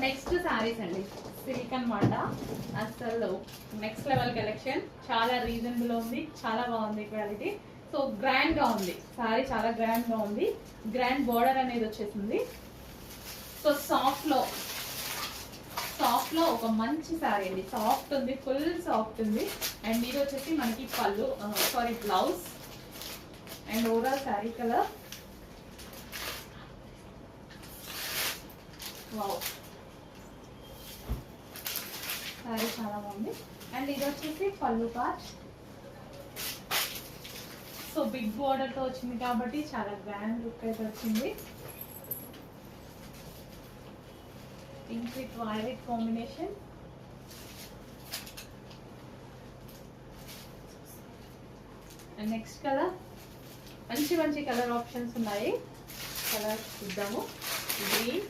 Next saris అండి, silk అనమాట. అసలు నెక్స్ట్ లెవెల్ కలెక్షన్, చాలా రీజనబుల్ ఉంది, చాలా బాగుంది క్వాలిటీ. సో గ్రాండ్ గా ఉంది శారీ, చాలా గ్రాండ్ గా ఉంది. గ్రాండ్ బోర్డర్ అనేది వచ్చేసింది. సో సాఫ్ట్ లో ఒక మంచి శారీ అండి, సాఫ్ట్ ఉంది, ఫుల్ సాఫ్ట్ ఉంది. అండ్ ఇది వచ్చేసి మనకి పళ్ళు, sorry blouse. And overall sari colour wow, sari చాలా బాగుంది. అండ్ ఇది వచ్చేసి పళ్ళు పార్ట్. సో బిగ్ బోర్డర్ తో వచ్చింది కాబట్టి చాలా గ్రాండ్ లుక్ అయితే వచ్చింది. Pink with violet combination. And next colour, మంచి మంచి కలర్ ఆప్షన్స్ ఉన్నాయి. కలర్ చూద్దాము. గ్రీన్,